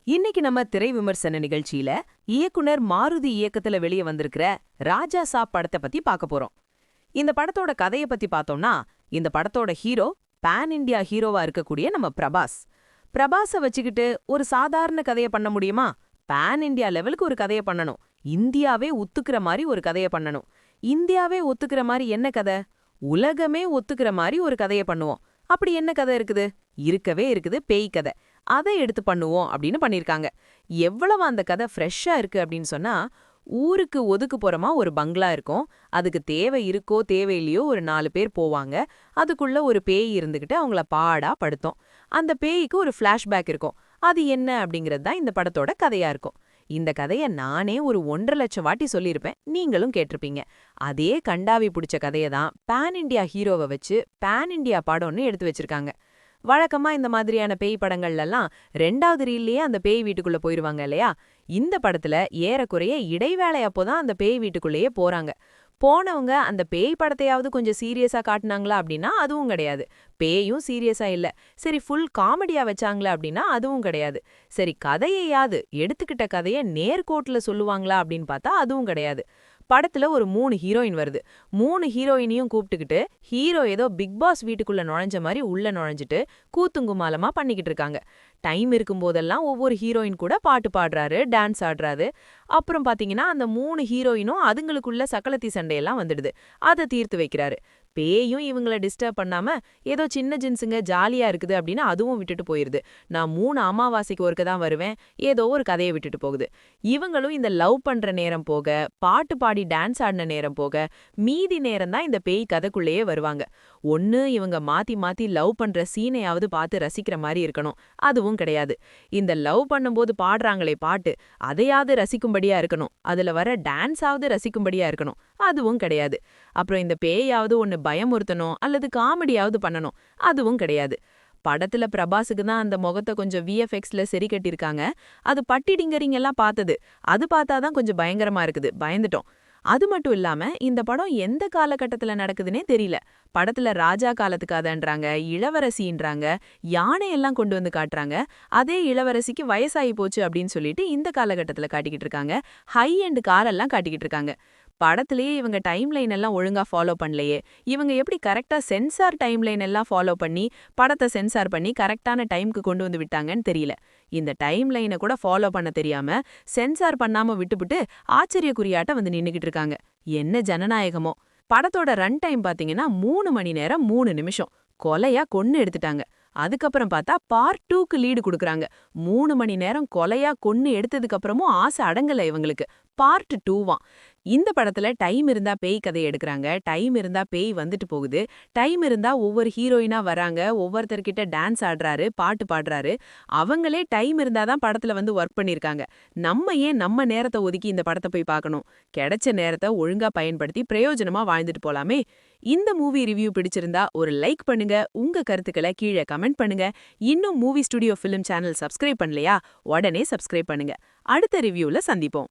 இன்னைக்கு நம்ம திரை விமர்சன நிகழ்ச்சியில இயக்குனர் மாருதி இயக்கத்துல வெளியே வந்திருக்கிற ராஜா சாப் படத்தை பத்தி பார்க்க போறோம். இந்த படத்தோட கதையை பத்தி பார்த்தோம்னா, இந்த படத்தோட ஹீரோ பான் இண்டியா ஹீரோவா இருக்கக்கூடிய நம்ம பிரபாஸ். பிரபாஸை வச்சுக்கிட்டு ஒரு சாதாரண கதையை பண்ண முடியுமா? பான் இண்டியா லெவலுக்கு ஒரு கதையை பண்ணணும். இந்தியாவே ஒத்துக்கிற மாதிரி ஒரு கதையை பண்ணணும். இந்தியாவே ஒத்துக்கிற மாதிரி என்ன கதை? உலகமே ஒத்துக்கிற மாதிரி ஒரு கதையை பண்ணுவோம். அப்படி என்ன கதை இருக்குது? இருக்கவே இருக்குது, பேய் கதை. அதை எடுத்து பண்ணுவோம் அப்படின்னு பண்ணிருக்காங்க. எவ்வளவு அந்த கதை ஃப்ரெஷ்ஷா இருக்கு அப்படின்னு சொன்னா, ஊருக்கு ஒதுக்குப்புறமா ஒரு பங்களா இருக்கும். அதுக்கு தேவை இருக்கோ தேவையில்லையோ ஒரு 4 பேர் போவாங்க. அதுக்குள்ள ஒரு பேய் இருந்துகிட்டு அவங்கள பாடா படுத்தும். அந்த பேய்க்கு ஒரு ஃபிளாஷ்பேக் இருக்கும். அது என்ன அப்படிங்கிறது தான் இந்த படத்தோட கதையா இருக்கும். இந்த கதைய நானே ஒரு 1,50,000 வாட்டி சொல்லியிருப்பேன். நீங்களும் கேட்டிருப்பீங்க. அதே கண்டாவி புடிச்ச கதைய தான் பான் இண்டியா ஹீரோவை வச்சு பான் இண்டியா படம்னு எடுத்து வச்சிருக்காங்க. வழக்கமா இந்த மாதிரியான பேய் படங்கள்லாம் 2வது ரீல்லயே அந்த பேய் வீட்டுக்குள்ள போயிருவாங்க இல்லையா? இந்த படத்துல ஏறக்குறைய இடைவேளை அப்போதான் அந்த பேய் வீட்டுக்குள்ளேயே போறாங்க. போனவங்க அந்த பேய் படத்தையாவது கொஞ்சம் சீரியஸா காட்டுனாங்களா அப்படின்னா அதுவும் கிடையாது. பேயும் சீரியஸா இல்ல. சரி, ஃபுல் காமெடியா வச்சாங்களா அப்படின்னா அதுவும் கிடையாது. சரி, கதையையாவது எடுத்துக்கிட்ட கதைய நேர்கோட்டுல சொல்லுவாங்களா அப்படின்னு பார்த்தா அதுவும் கிடையாது. படத்துல ஒரு 3 ஹீரோயின் வருது. 3 ஹீரோயினையும் கூப்பிட்டுக்கிட்டு ஹீரோ ஏதோ பிக் பாஸ் வீட்டுக்குள்ள நுழைஞ்ச மாதிரி உள்ள நுழைஞ்சிட்டு கூத்துங்குமாலமா பண்ணிக்கிட்டு இருக்காங்க. டைம் இருக்கும் போதெல்லாம் ஒவ்வொரு ஹீரோயின் கூட பாட்டு பாடுறாரு, டான்ஸ் ஆடுறாரு. அப்புறம் பாத்தீங்கன்னா அந்த 3 ஹீரோயினும் அதுங்களுக்குள்ள சக்களத்தி சண்டையெல்லாம் வந்துடுது. அதை தீர்த்து வைக்கிறாரு. பேயும் இவங்கள டிஸ்டர்ப் பண்ணாம ஏதோ சின்ன ஜின்ஸுங்க ஜாலியா இருக்குது அப்படின்னு அதுவும் விட்டுட்டு போயிருது. நான் 3 அமாவாசைக்கு ஒருக்க தான் வருவேன், ஏதோ ஒரு கதையை விட்டுட்டு போகுது. இவங்களும் இந்த லவ் பண்ற நேரம் போக, பாட்டு பாடி டான்ஸ் ஆடின நேரம் போக, மீதி நேரம் தான் இந்த பேய் கதைக்குள்ளேயே வருவாங்க. ஒண்ணு இவங்க மாத்தி மாத்தி லவ் பண்ற சீனையாவது பார்த்து ரசிக்கிற மாதிரி இருக்கணும். அதுவும் கிடையாது. இந்த லவ் பண்ணும்போது பாடுறாங்களே பாட்டு, அதையாவது ரசிக்கும்படியா இருக்கணும். அதுல வர டான்ஸாவது ரசிக்கும்படியா இருக்கணும். அதுவும் கிடையாது. அப்புறம் இந்த பேயாவது ஒன்னு பயமுறுத்தணும் அல்லது காமெடியாவது பண்ணணும். அதுவும் கிடையாது. படத்துல பிரபாஸுக்கு தான் அந்த முகத்தை கொஞ்சம் விஎஃப்எக்ஸ்ல சரி கட்டியிருக்காங்க. அது பட்டிடிங்கரிங் எல்லாம் பார்த்தது. அது பார்த்தாதான் கொஞ்சம் பயங்கரமா இருக்குது. பயந்துட்டோம். அது மட்டும் இல்லாம இந்த படம் எந்த காலகட்டத்துல நடக்குதுன்னே தெரியல. படத்துல ராஜா காலத்து கதைன்றாங்க, இளவரசின்றாங்க, யானையெல்லாம் கொண்டு வந்து காட்டுறாங்க. அதே இளவரசிக்கு வயசாகி போச்சு அப்படின்னு சொல்லிட்டு இந்த காலகட்டத்துல காட்டிக்கிட்டு இருக்காங்க. ஹை அண்ட் காரெல்லாம் காட்டிக்கிட்டு இருக்காங்க. படத்திலேயே இவங்க டைம் லைன் எல்லாம் ஒழுங்கா ஃபாலோ பண்ணலையே. இவங்க எப்படி கரெக்டா சென்சார் டைம் லைன் எல்லாம் ஃபாலோ பண்ணி படத்தை சென்சார் பண்ணி கரெக்டான டைம்க்கு கொண்டு வந்து விட்டாங்கன்னு தெரியல. இந்த டைம் லைனை கூட ஃபாலோ பண்ண தெரியாம சென்சார் பண்ணாம விட்டுவிட்டு ஆச்சரியக்குறியாட்ட வந்து நின்னுகிட்டு இருக்காங்க. என்ன ஜனநாயகமோ. படத்தோட ரன் டைம் பாத்தீங்கன்னா 3 மணி நேரம் 3 நிமிஷம். கொலையா கொன்னு எடுத்துட்டாங்க. அதுக்கப்புறம் பார்த்தா பார்ட் 2க்கு லீடு கொடுக்குறாங்க. 3 மணி நேரம் கொலையா கொன்னு எடுத்ததுக்கு அப்புறமும் ஆசை அடங்கல இவங்களுக்கு. பார்ட் 2வாம். இந்த படத்துல டைம் இருந்தா பேய் கதை எடுக்கிறாங்க, டைம் இருந்தா பேய் வந்துட்டு போகுது, டைம் இருந்தா ஒவ்வொரு ஹீரோயினா வராங்க, ஒவ்வொருத்தர்கிட்ட டான்ஸ் ஆடுறாரு, பாட்டு பாடுறாரு. அவங்களே டைம் இருந்தாதான் படத்துல வந்து ஒர்க் பண்ணிருக்காங்க. நம்ம ஏன் நம்ம நேரத்தை ஒதுக்கி இந்த படத்தை போய் பார்க்கணும்? கிடைச்ச நேரத்தை ஒழுங்கா பயன்படுத்தி பிரயோஜனமா வாழ்ந்துட்டு போலாமே. இந்த மூவி ரிவ்யூ பிடிச்சிருந்தா ஒரு லைக் பண்ணுங்க, உங்க கருத்துக்களை கீழே கமெண்ட் பண்ணுங்க. இன்னும் movie studio film channel subscribe பண்ணலையா? உடனே சப்ஸ்கிரைப் பண்ணுங்க. அடுத்த ரிவ்யூல சந்திப்போம்.